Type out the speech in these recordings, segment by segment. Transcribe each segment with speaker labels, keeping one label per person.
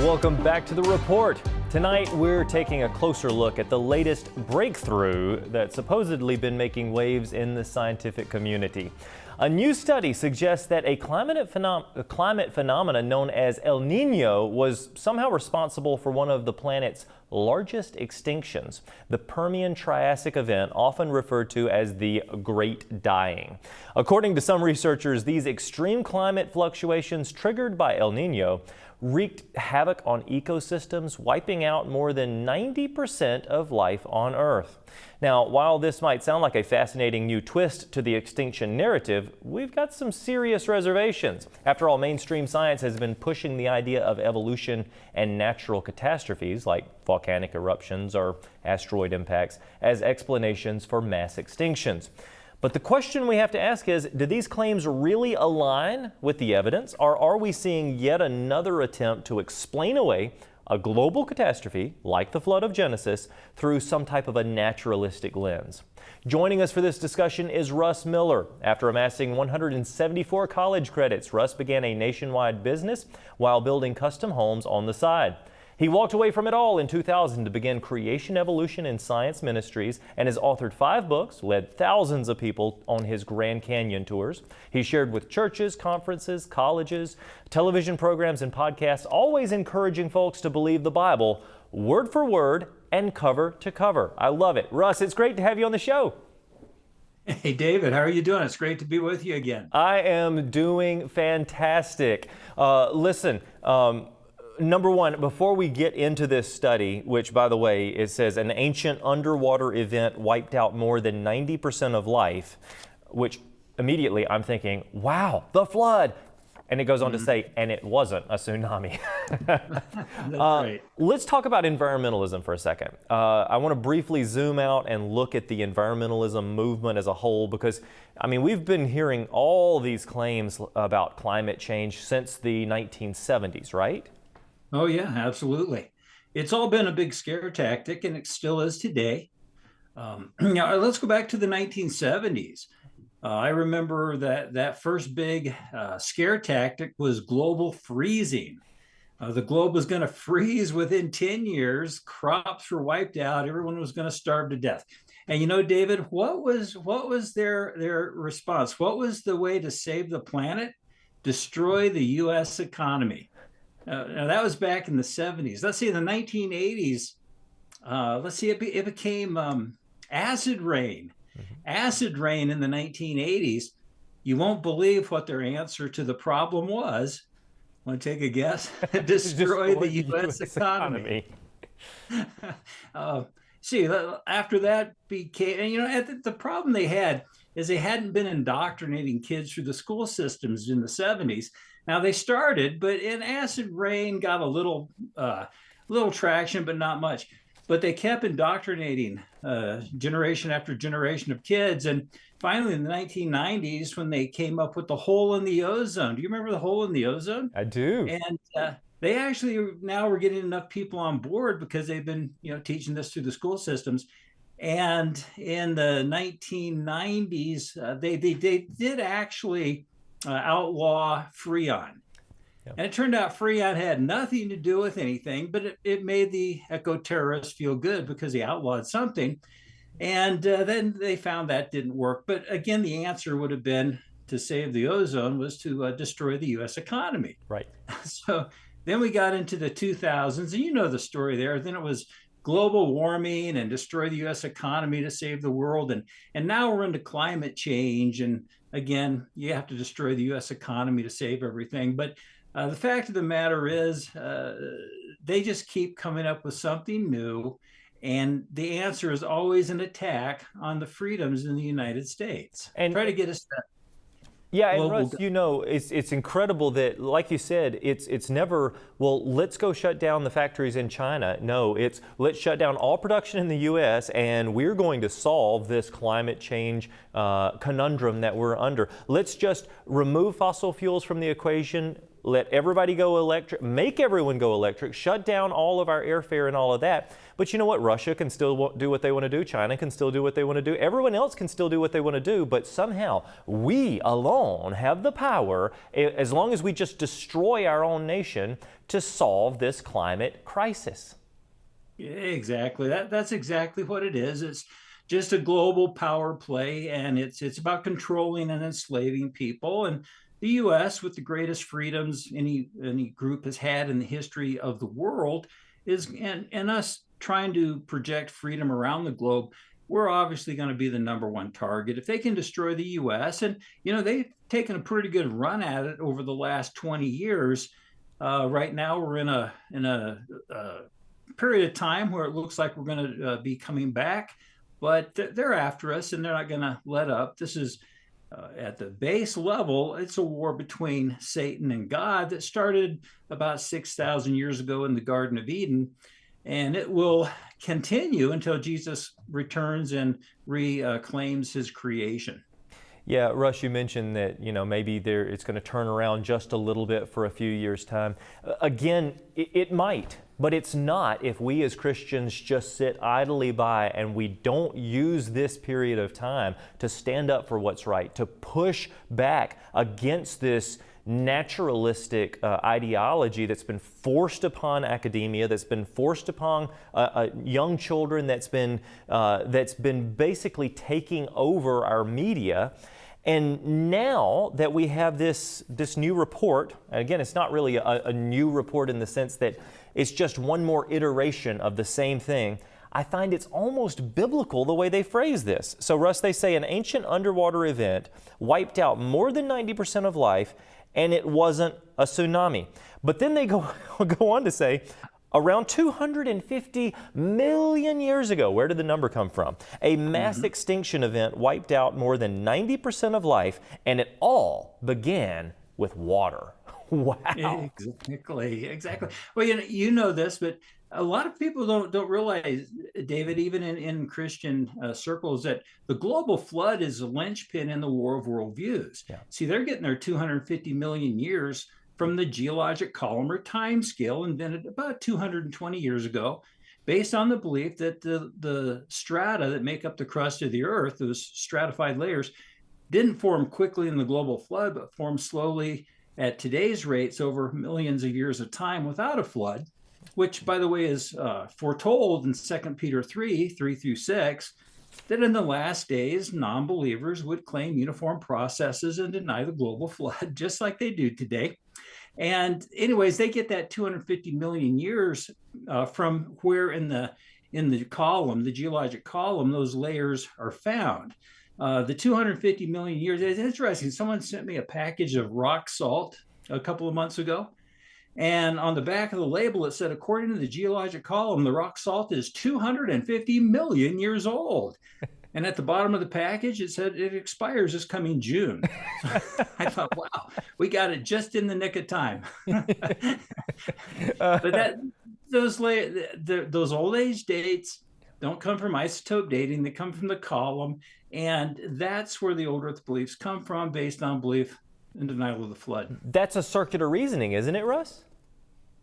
Speaker 1: welcome back to The Report. Tonight, we're taking a closer look at the latest breakthrough that's supposedly been making waves in the scientific community. A new study suggests that a climate phenomenon known as El Nino was somehow responsible for one of the planet's largest extinctions, the Permian Triassic event, often referred to as the Great Dying. According to some researchers, these extreme climate fluctuations triggered by El Nino wreaked havoc on ecosystems, wiping out more than 90% of life on Earth. Now, while this might sound like a fascinating new twist to the extinction narrative, we've got some serious reservations. After all, mainstream science has been pushing the idea of evolution and natural catastrophes like volcanic eruptions or asteroid impacts as explanations for mass extinctions. But the question we have to ask is, do these claims really align with the evidence, or are we seeing yet another attempt to explain away a global catastrophe, like the flood of Genesis, through some type of a naturalistic lens? Joining us for this discussion is Russ Miller. After amassing 174 college credits, Russ began a nationwide business while building custom homes on the side. He walked away from it all in 2000 to begin Creation, Evolution, and Science Ministries and has authored 5 books, led thousands of people on his Grand Canyon tours. He shared with churches, conferences, colleges, television programs, and podcasts, always encouraging folks to believe the Bible word for word and cover to cover. I love it. Russ, it's great to have you on the show.
Speaker 2: Hey, David, how are you doing? It's great to be with you again.
Speaker 1: I am doing fantastic. Listen, number one, before we get into this study, which, by the way, it says an ancient underwater event wiped out more than 90% of life, which immediately I'm thinking, wow, the flood. And it goes on to say, and it wasn't a tsunami.
Speaker 2: That's right.
Speaker 1: Let's talk about environmentalism for a second. I want to briefly zoom out and look at the environmentalism movement as a whole, because, I mean, we've been hearing all these claims about climate change since the 1970s, right?
Speaker 2: Oh, yeah, absolutely. It's all been a big scare tactic, and it still is today. Now, let's go back to the 1970s. I remember that first big scare tactic was global freezing. The globe was going to freeze within 10 years. Crops were wiped out. Everyone was going to starve to death. And you know, David, what was their response? What was the way to save the planet? Destroy the U.S. economy. Now that was back in the 70s. Let's see, in the 1980s, it became acid rain. Acid rain in the 1980s. You won't believe what their answer to the problem was. Want to take a guess? Destroy the U.S. economy. See, after that became, and you know, the problem they had is they hadn't been indoctrinating kids through the school systems in the 70s. Now they started, but in acid rain got a little traction, but not much. But they kept indoctrinating generation after generation of kids. And finally, in the 1990s, when they came up with the hole in the ozone. Do you remember the hole in the ozone?
Speaker 1: I do.
Speaker 2: And they actually now were getting enough people on board because they've been, teaching this through the school systems. And in the 1990s, they did actually outlaw Freon. Yep. And it turned out Freon had nothing to do with anything, but it made the eco-terrorists feel good because they outlawed something. And then they found that didn't work. But again, the answer would have been to save the ozone was to destroy the U.S. economy.
Speaker 1: Right.
Speaker 2: So then we got into the 2000s, and you know the story there. Then it was global warming and destroy the U.S. economy to save the world. And now we're into climate change. And again, you have to destroy the U.S. economy to save everything. But the fact of the matter is they just keep coming up with something new. And the answer is always an attack on the freedoms in the United States. And try to get us that.
Speaker 1: Yeah, and Russ, it's incredible that, like you said, it's never, well, let's go shut down the factories in China. No, it's let's shut down all production in the U.S. and we're going to solve this climate change conundrum that we're under. Let's just remove fossil fuels from the equation, let everybody go electric, make everyone go electric, shut down all of our airfare and all of that. But you know what? Russia can still do what they want to do. China can still do what they want to do. Everyone else can still do what they want to do. But somehow we alone have the power, as long as we just destroy our own nation, to solve this climate crisis.
Speaker 2: Exactly. That's exactly what it is. It's just a global power play, and it's about controlling and enslaving people. And the U.S., with the greatest freedoms any group has had in the history of the world, and us trying to project freedom around the globe, we're obviously going to be the #1 target. If they can destroy the U.S., and they've taken a pretty good run at it over the last 20 years. Right now, we're in a period of time where it looks like we're going to be coming back, but they're after us, and they're not going to let up. This is at the base level, it's a war between Satan and God that started about 6,000 years ago in the Garden of Eden, and it will continue until Jesus returns and reclaims his creation.
Speaker 1: Yeah, Russ, you mentioned that maybe it's going to turn around just a little bit for a few years' time. Again, it might, but it's not if we as Christians just sit idly by and we don't use this period of time to stand up for what's right, to push back against this naturalistic ideology that's been forced upon academia, that's been forced upon young children, that's been basically taking over our media. And now that we have this new report, and again, it's not really a new report in the sense that it's just one more iteration of the same thing, I find it's almost biblical the way they phrase this. So, Russ, they say an ancient underwater event wiped out more than 90% of life, and it wasn't a tsunami. But then they go on to say, around 250 million years ago, where did the number come from? A mass extinction event wiped out more than 90% of life, and it all began with water. Wow.
Speaker 2: Exactly. Well, you know this, but a lot of people don't realize, David, even in Christian circles, that the global flood is a linchpin in the war of worldviews. Yeah. See, they're getting their 250 million years from the geologic column or time scale invented about 220 years ago, based on the belief that the strata that make up the crust of the earth, those stratified layers, didn't form quickly in the global flood, but formed slowly at today's rates over millions of years of time without a flood, which, by the way, is foretold in 2 Peter 3:3-6, that in the last days, non-believers would claim uniform processes and deny the global flood, just like they do today. And anyways, they get that 250 million years from where in the column, the geologic column, those layers are found. The 250 million years, it's interesting. Someone sent me a package of rock salt a couple of months ago. And on the back of the label, it said, according to the geologic column, the rock salt is 250 million years old. And at the bottom of the package, it said it expires this coming June. So I thought, wow, we got it just in the nick of time. But those old age dates don't come from isotope dating. They come from the column. And that's where the old Earth beliefs come from, based on belief in denial of the flood.
Speaker 1: That's a circular reasoning, isn't it, Russ?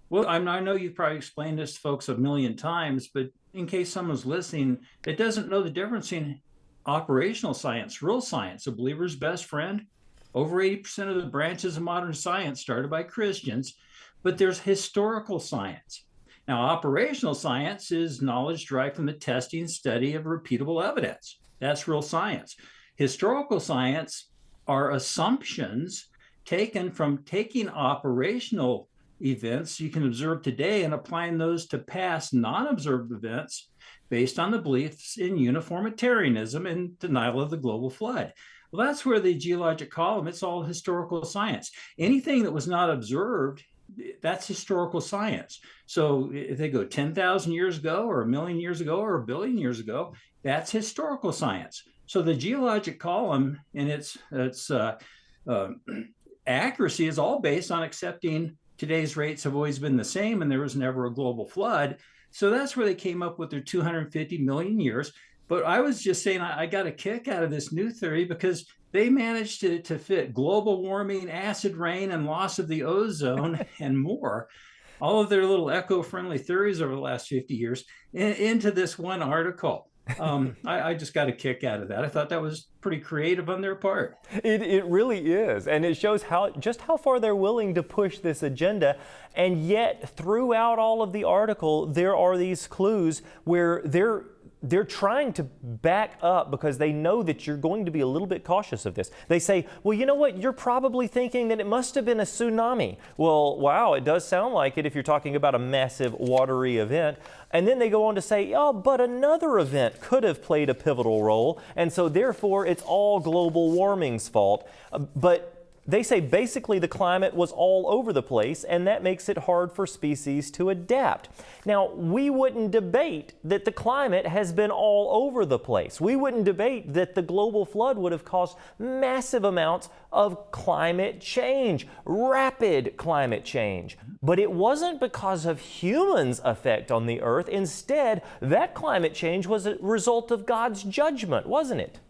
Speaker 2: Well, I know you've probably explained this to folks a million times, but in case someone's listening that doesn't know the difference in operational science, real science, a believer's best friend, over 80% of the branches of modern science started by Christians, but there's historical science. Now, operational science is knowledge derived from the testing and study of repeatable evidence. That's real science. Historical science are assumptions taken from taking operational events you can observe today and applying those to past non-observed events based on the beliefs in uniformitarianism and denial of the global flood. Well, that's where the geologic column, it's all historical science. Anything that was not observed, that's historical science. So if they go 10,000 years ago or 1 million years ago or 1 billion years ago, that's historical science. So the geologic column and its accuracy is all based on accepting today's rates have always been the same and there was never a global flood. So that's where they came up with their 250 million years. But I was just saying I got a kick out of this new theory because they managed to fit global warming, acid rain, and loss of the ozone and more, all of their little eco-friendly theories over the last 50 years into this one article. I just got a kick out of that. I thought that was pretty creative on their part.
Speaker 1: It really is, and it shows just how far they're willing to push this agenda. And yet, throughout all of the article, there are these clues where they're trying to back up because they know that you're going to be a little bit cautious of this. They say, well, you know what? You're probably thinking that it must have been a tsunami. Well, wow, it does sound like it if you're talking about a massive watery event. And then they go on to say, oh, but another event could have played a pivotal role, and so therefore it's all global warming's fault. But they say basically the climate was all over the place, and that makes it hard for species to adapt. Now, we wouldn't debate that the climate has been all over the place. We wouldn't debate that the global flood would have caused massive amounts of climate change, rapid climate change. But it wasn't because of humans' effect on the earth. Instead, that climate change was a result of God's judgment, wasn't it?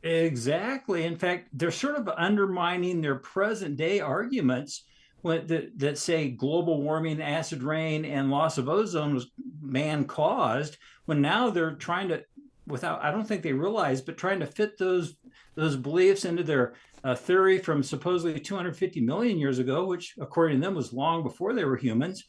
Speaker 2: Exactly. In fact, they're sort of undermining their present day arguments that say global warming, acid rain, and loss of ozone was man caused, when now they're trying to, without, I don't think they realize, but trying to fit those beliefs into their theory from supposedly 250 million years ago, which according to them was long before they were humans,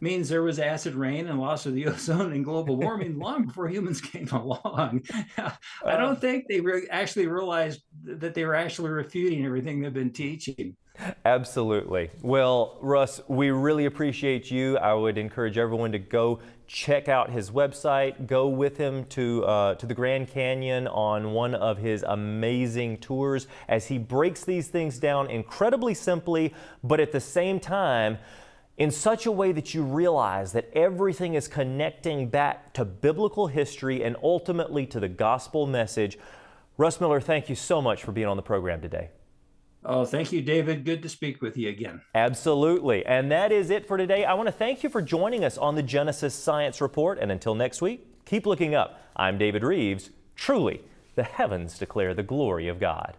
Speaker 2: means there was acid rain and loss of the ozone and global warming long before humans came along. I don't think they actually realized that they were actually refuting everything they've been teaching.
Speaker 1: Absolutely. Well, Russ, we really appreciate you. I would encourage everyone to go check out his website, go with him to the Grand Canyon on one of his amazing tours as he breaks these things down incredibly simply, but at the same time, in such a way that you realize that everything is connecting back to biblical history and ultimately to the gospel message. Russ Miller, thank you so much for being on the program today.
Speaker 2: Oh, thank you, David. Good to speak with you again.
Speaker 1: Absolutely. And that is it for today. I want to thank you for joining us on the Genesis Science Report. And until next week, keep looking up. I'm David Rives. Truly, the heavens declare the glory of God.